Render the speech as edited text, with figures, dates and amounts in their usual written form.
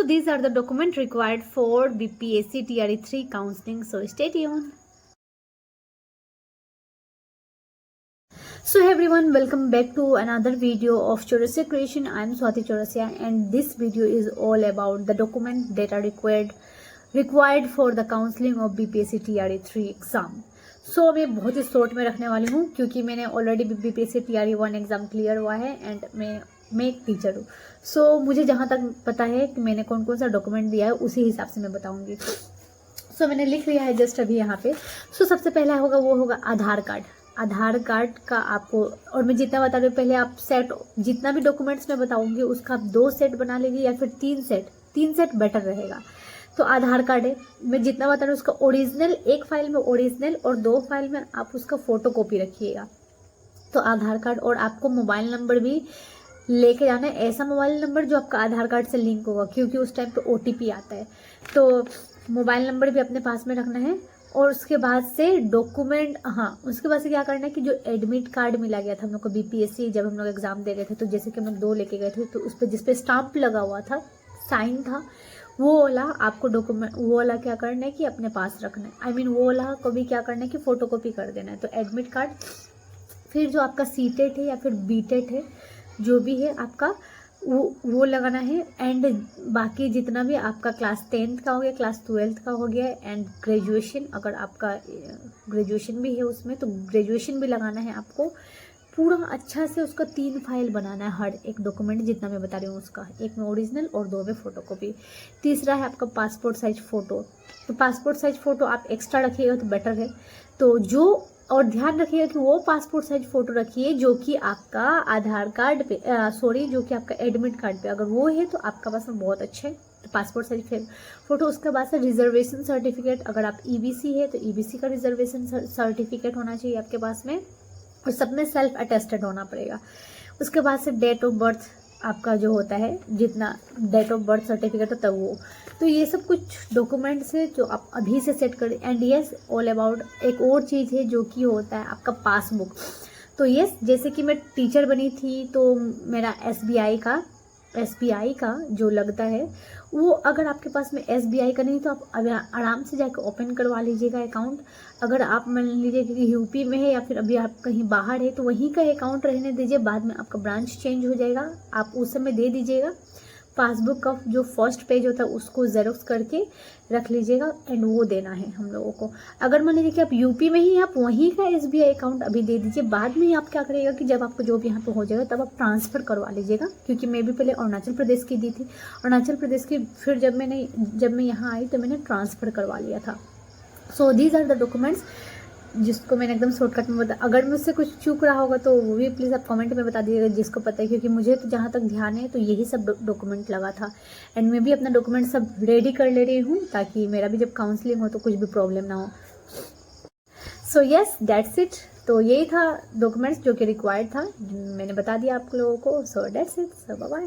these are the documents required for BPSC TRE 3 counseling. So stay tuned. So hey everyone, welcome back to another video of Chaurasia Creation. I am Swati Chaurasia and this video is all about the documents that are required for the counseling of BPSC TRE 3 exam. So मैं बहुत ही short में रखने वाली हूँ क्योंकि मैंने already BPSC TRE 1 exam clear हुआ है एंड मैं एक टीचर हूँ. सो मुझे जहाँ तक पता है कि मैंने कौन कौन सा डॉक्यूमेंट दिया है उसी हिसाब से मैं बताऊँगी. सो मैंने लिख लिया है जस्ट अभी यहाँ पे. सो सबसे पहला होगा वो होगा आधार कार्ड. आधार कार्ड का आपको, और मैं जितना बता रही हूँ पहले आप सेट, जितना भी डॉक्यूमेंट्स मैं बताऊँगी उसका आप 2 सेट बना लीजिए या फिर 3 सेट बेटर रहेगा. तो आधार कार्ड है, मैं जितना बता रही हूँ उसका ओरिजिनल, एक फाइल में ओरिजिनल और 2 फाइल में आप उसका फोटो कॉपी रखिएगा. तो आधार कार्ड, और आपको मोबाइल नंबर भी लेके जाना है, ऐसा मोबाइल नंबर जो आपका आधार कार्ड से लिंक होगा क्योंकि उस टाइम पे OTP आता है. तो मोबाइल नंबर भी अपने पास में रखना है. और उसके बाद से डॉक्यूमेंट, हाँ उसके बाद से क्या करना है कि जो एडमिट कार्ड मिला गया था हम लोग को BPSC जब हम लोग एग्जाम दे रहे थे, तो जैसे कि हम लोग 2 लेके गए थे, तो उस पर जिसपे स्टाम्प लगा हुआ था, साइन था, वो वाला आपको डॉक्यूमेंट, वो वाला क्या करना है कि अपने पास रखना है. आई मीन वो वाला को भी क्या करना है कि फोटो कॉपी कर देना है. तो एडमिट कार्ड, फिर जो आपका CTET है या फिर BTET है, जो भी है आपका वो लगाना है. एंड बाकी जितना भी आपका क्लास 10th का हो गया, क्लास 12th का हो गया, एंड ग्रेजुएशन, अगर आपका ग्रेजुएशन भी है उसमें तो ग्रेजुएशन भी लगाना है आपको. पूरा अच्छा से उसका 3 फाइल बनाना है हर एक डॉक्यूमेंट जितना मैं बता रही हूँ उसका, एक में ओरिजिनल और 2 में फोटोकॉपी. तीसरा है आपका पासपोर्ट साइज फ़ोटो. तो पासपोर्ट साइज फ़ोटो आप एक्स्ट्रा रखिएगा तो बेटर है. तो जो, और ध्यान रखिएगा कि वो पासपोर्ट साइज फ़ोटो रखिए जो कि आपका आधार कार्ड पे, जो कि आपका एडमिट कार्ड पे अगर वो है तो आपका पास में बहुत अच्छा है. तो पासपोर्ट साइज फ़ोटो. उसके बाद से रिजर्वेशन सर्टिफिकेट, अगर आप EBC है तो EBC का रिजर्वेशन सर्टिफिकेट होना चाहिए आपके पास में, और सब में सेल्फ अटेस्टेड होना पड़ेगा. उसके बाद से डेट ऑफ बर्थ आपका जो होता है, जितना डेट ऑफ बर्थ सर्टिफिकेट होता है वो. तो ये सब कुछ डॉक्यूमेंट्स है जो आप अभी से सेट कर. एंड यस, ऑल अबाउट एक और चीज़ है जो कि होता है आपका पासबुक. तो यस, जैसे कि मैं टीचर बनी थी तो मेरा SBI का जो लगता है वो, अगर आपके पास में SBI का नहीं तो आप आराम से जाकर ओपन करवा लीजिएगा अकाउंट. अगर आप मान लीजिए कि यूपी में है या फिर अभी आप कहीं बाहर है तो वहीं का अकाउंट रहने दीजिए. बाद में आपका ब्रांच चेंज हो जाएगा, आप उस समय दे दीजिएगा. पासबुक का जो फर्स्ट पेज होता है उसको जेरोक्स करके रख लीजिएगा एंड वो देना है हम लोगों को. अगर मान लीजिए कि आप यूपी में ही, आप वहीं का SBI अकाउंट अभी दे दीजिए. बाद में आप क्या करिएगा कि जब आपको जॉब यहाँ पे हो जाएगा तब आप ट्रांसफ़र करवा लीजिएगा. क्योंकि मैं भी पहले अरुणाचल प्रदेश की दी थी, अरुणाचल प्रदेश की, फिर जब मैं यहाँ आई तो मैंने ट्रांसफ़र करवा लिया था. So these are the documents जिसको मैंने एकदम शॉर्टकट में बताया. अगर मुझसे कुछ चूक रहा होगा तो वो भी प्लीज़ आप कमेंट में बता दीजिएगा जिसको पता है, क्योंकि मुझे तो जहाँ तक ध्यान है तो यही सब डॉक्यूमेंट लगा था. एंड मैं भी अपना डॉक्यूमेंट सब रेडी कर ले रही हूँ ताकि मेरा भी जब काउंसलिंग हो तो कुछ भी प्रॉब्लम ना हो. So yes, that's it. तो यही था डॉक्यूमेंट्स जो कि रिक्वायर्ड था, मैंने बता दिया आप लोगों को. So that's it. So bye bye.